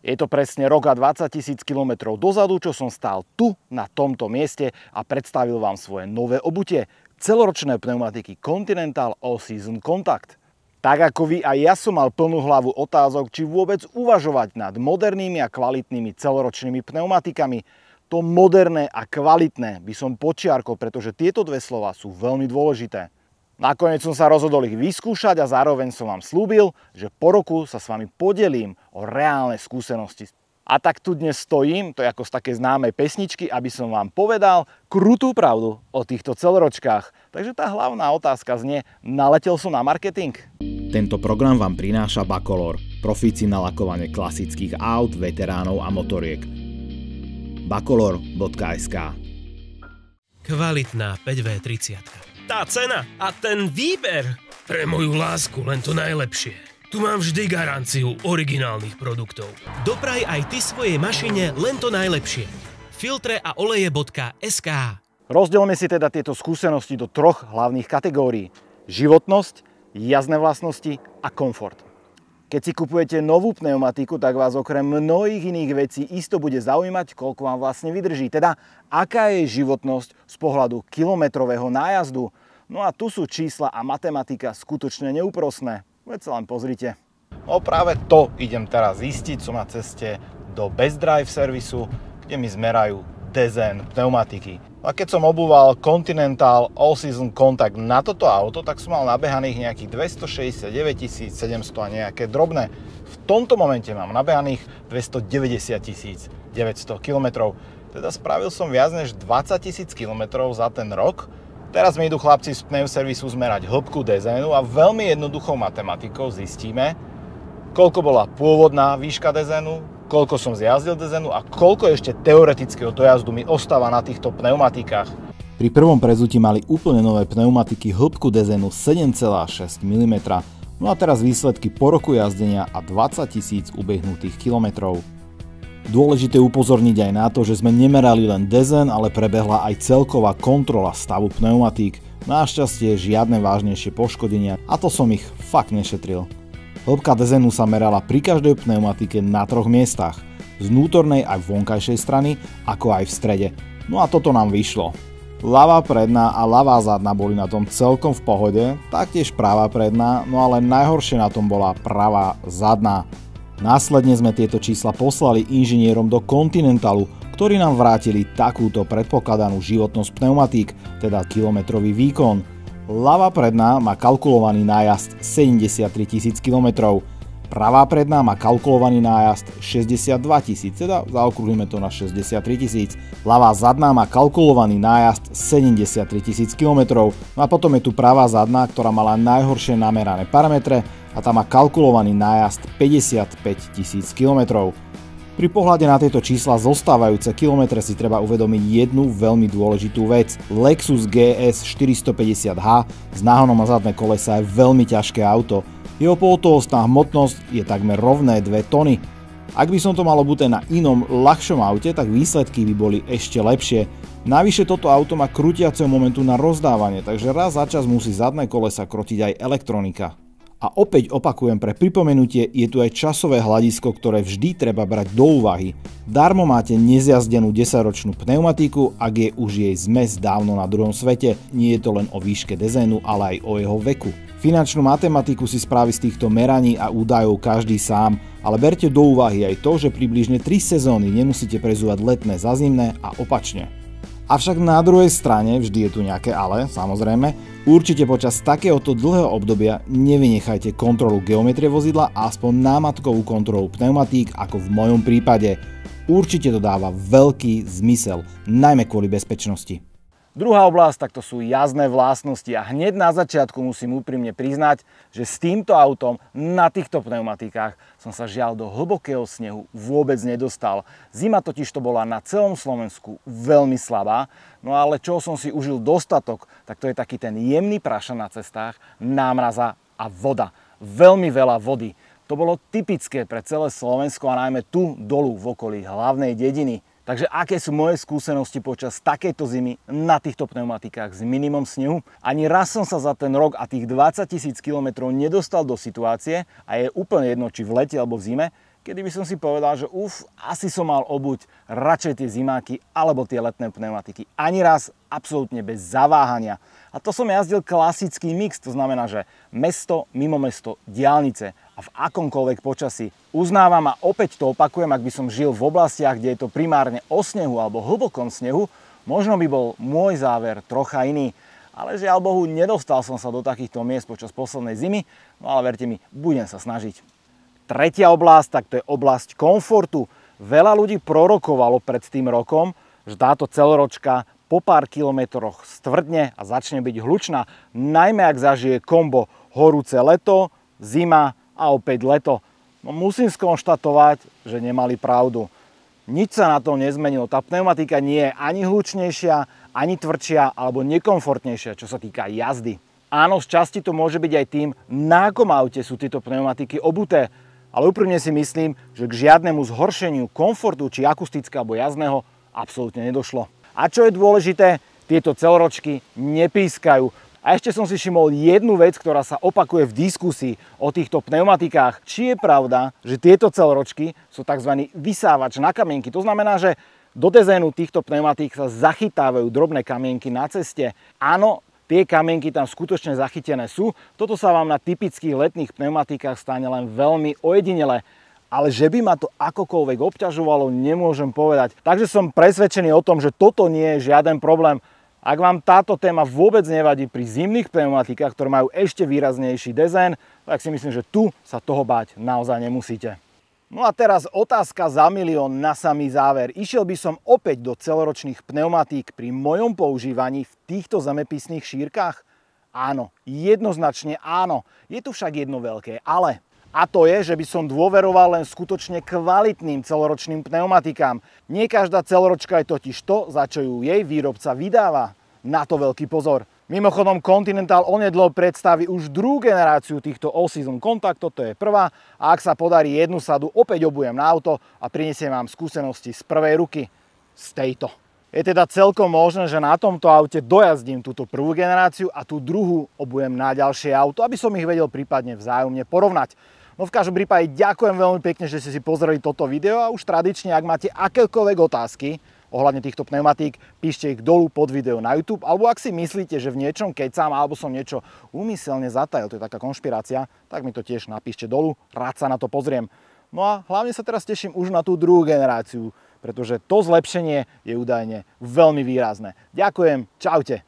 Je to presne rok a 20 000 kilometrov dozadu, čo som stál tu, na tomto mieste a predstavil vám svoje nové obutie. Celoročné pneumatiky Continental All Season Contact. Tak ako vy, aj ja som mal plnú hlavu otázok, či vôbec uvažovať nad modernými a kvalitnými celoročnými pneumatikami. To moderné a kvalitné by som počiarkol, pretože tieto dve slova sú veľmi dôležité. Nakoniec som sa rozhodol ich vyskúšať a zároveň som vám slúbil, že po roku sa s vami podelím o reálne skúsenosti. A tak tu dnes stojím, to je ako z takej známej pesničky, aby som vám povedal krutú pravdu o týchto celoročkách. Takže tá hlavná otázka znie, naletel som na marketing? Tento program vám prináša Bacolor, profíci na lakovanie klasických aut, veteránov a motoriek. bacolor.sk. Kvalitná 5V30. Tá cena a ten výber. Pre moju lásku len to najlepšie. Tu mám vždy garanciu originálnych produktov. Dopraj aj ty svojej mašine len to najlepšie. Filtre a oleje.sk. Rozdielme si teda tieto skúsenosti do troch hlavných kategórií. Životnosť, jazdné vlastnosti a komfort. Keď si kupujete novú pneumatiku, tak vás okrem mnohých iných vecí isto bude zaujímať, koľko vám vlastne vydrží. Teda, aká je životnosť z pohľadu kilometrového nájazdu. No a tu sú čísla a matematika skutočne neúprosné. Veď sa len pozrite. No práve to idem teraz zistiť. Som na ceste do Best Drive servisu, kde mi zmerajú dezén pneumatiky. A keď som obúval Continental All Season Contact na toto auto, tak som mal nabehaných nejakých 269 700 a nejaké drobné. V tomto momente mám nabehaných 290 900 km. Teda spravil som viac než 20 000 km za ten rok. Teraz mi idú chlapci z pneuservisu zmerať hĺbku dezénu a veľmi jednoduchou matematikou zistíme, koľko bola pôvodná výška dezénu, koľko som zjazdil dezénu a koľko ešte teoretického dojazdu mi ostáva na týchto pneumatikách. Pri prvom prezutí mali úplne nové pneumatiky hĺbku dezénu 7,6 mm. No a teraz výsledky po roku jazdenia a 20 000 ubehnutých kilometrov. Dôležité upozorniť aj na to, že sme nemerali len dezén, ale prebehla aj celková kontrola stavu pneumatík. Našťastie žiadne vážnejšie poškodenia a to som ich fakt nešetril. Hĺbka dezénu sa merala pri každej pneumatike na troch miestach. Z vnútornej aj vonkajšej strany, ako aj v strede. No a toto nám vyšlo. Ľavá predná a ľavá zadná boli na tom celkom v pohode, taktiež pravá predná, no ale najhoršie na tom bola pravá zadná. Následne sme tieto čísla poslali inžinierom do Continentalu, ktorí nám vrátili takúto predpokladanú životnosť pneumatík, teda kilometrový výkon. Ľavá predná má kalkulovaný nájazd 73 000 km, pravá predná má kalkulovaný nájazd 62 000, teda zaokrúhlime to na 63 000. Ľavá zadná má kalkulovaný nájazd 73 000 km, no a potom je tu pravá zadná, ktorá mala najhoršie namerané parametre, a tam má kalkulovaný nájazd 55 000 km. Pri pohľade na tieto čísla zostávajúce kilometre si treba uvedomiť jednu veľmi dôležitú vec. Lexus GS 450H s náhonom na zadné kolesa je veľmi ťažké auto. Jeho pohotovostná hmotnosť je takmer rovné 2 tony. Ak by som to mal obuté na inom, ľahšom aute, tak výsledky by boli ešte lepšie. Navyše toto auto má krútiaceho momentu na rozdávanie, takže raz za čas musí zadné kolesa krotiť aj elektronika. A opäť opakujem pre pripomenutie, je tu aj časové hľadisko, ktoré vždy treba brať do úvahy. Darmo máte nezjazdenú 10-ročnú pneumatiku, ak je už jej zmes dávno na druhom svete. Nie je to len o výške dezénu, ale aj o jeho veku. Finančnú matematiku si spraví z týchto meraní a údajov každý sám, ale berte do úvahy aj to, že približne 3 sezóny nemusíte prezúvať letné za zimné a opačne. Avšak na druhej strane, vždy je tu nejaké ale, samozrejme, určite počas takéhoto dlhého obdobia nevynechajte kontrolu geometrie vozidla a aspoň námatkovú kontrolu pneumatík, ako v mojom prípade. Určite to dáva veľký zmysel, najmä kvôli bezpečnosti. Druhá oblasť, tak to sú jazdné vlastnosti a hneď na začiatku musím úprimne priznať, že s týmto autom na týchto pneumatikách som sa žiaľ do hlbokého snehu vôbec nedostal. Zima totiž to bola na celom Slovensku veľmi slabá, no ale čo som si užil dostatok, tak to je taký ten jemný prašan na cestách, námraza a voda. Veľmi veľa vody. To bolo typické pre celé Slovensko a najmä tu dolu v okolí hlavnej dediny. Takže aké sú moje skúsenosti počas takejto zimy na týchto pneumatikách s minimum snehu? Ani raz som sa za ten rok a tých 20 000 km nedostal do situácie, a je úplne jedno, či v lete alebo v zime, kedy by som si povedal, že asi som mal obuť radšej tie zimáky alebo tie letné pneumatiky. Ani raz, absolútne bez zaváhania. A to som jazdil klasický mix, to znamená, že mesto, mimo mesto, diaľnice a v akomkoľvek počasí. Uznávam a opäť to opakujem, ak by som žil v oblastiach, kde je to primárne o snehu alebo hlbokom snehu, možno by bol môj záver trocha iný. Ale žiaľ Bohu, nedostal som sa do takýchto miest počas poslednej zimy, no ale verte mi, budem sa snažiť. Tretia oblasť, tak to je oblasť komfortu. Veľa ľudí prorokovalo pred tým rokom, že táto celoročka po pár kilometroch stvrdne a začne byť hlučná, najmä ak zažije kombo horúce leto, zima a opäť leto. No musím skonštatovať, že nemali pravdu. Nič sa na tom nezmenilo. Tá pneumatika nie je ani hlučnejšia, ani tvrdšia alebo nekomfortnejšia, čo sa týka jazdy. Áno, z časti to môže byť aj tým, na akom aute sú tieto pneumatiky obuté, ale úprimne si myslím, že k žiadnemu zhoršeniu komfortu či akustického alebo jazdného absolútne nedošlo. A čo je dôležité, tieto celoročky nepískajú. A ešte som si všimol jednu vec, ktorá sa opakuje v diskusii o týchto pneumatikách. Či je pravda, že tieto celoročky sú tzv. Vysávač na kamienky. To znamená, že do dezénu týchto pneumatík sa zachytávajú drobné kamienky na ceste. Áno, tie kamienky tam skutočne zachytené sú. Toto sa vám na typických letných pneumatikách stane len veľmi ojedinele. Ale že by ma to akokoľvek obťažovalo, nemôžem povedať. Takže som presvedčený o tom, že toto nie je žiaden problém. Ak vám táto téma vôbec nevadí pri zimných pneumatikách, ktoré majú ešte výraznejší dezén, tak si myslím, že tu sa toho báť naozaj nemusíte. No a teraz otázka za milión na samý záver. Išiel by som opäť do celoročných pneumatík pri mojom používaní v týchto zemepisných šírkach? Áno, jednoznačne áno. Je tu však jedno veľké ale. A to je, že by som dôveroval len skutočne kvalitným celoročným pneumatikám. Nie každá celoročka je totiž to, za čo ju jej výrobca vydáva. Na to veľký pozor. Mimochodom, Continental onedlho predstaví už druhú generáciu týchto all-season Contact, toto je prvá. A ak sa podarí jednu sadu, opäť obujem na auto a prinesiem vám skúsenosti z prvej ruky. Z tejto. Je teda celkom možné, že na tomto aute dojazdím túto prvú generáciu a tú druhú obujem na ďalšie auto, aby som ich vedel prípadne vzájomne porovnať. No v každom prípade ďakujem veľmi pekne, že ste si pozreli toto video a už tradične, ak máte akékoľvek otázky ohľadne týchto pneumatík, píšte ich dolu pod video na YouTube, alebo ak si myslíte, že v niečom kecám alebo som niečo úmyselne zatajil, to je taká konšpirácia, tak mi to tiež napíšte dolu, rád sa na to pozriem. No a hlavne sa teraz teším už na tú druhú generáciu, pretože to zlepšenie je údajne veľmi výrazné. Ďakujem, čaute.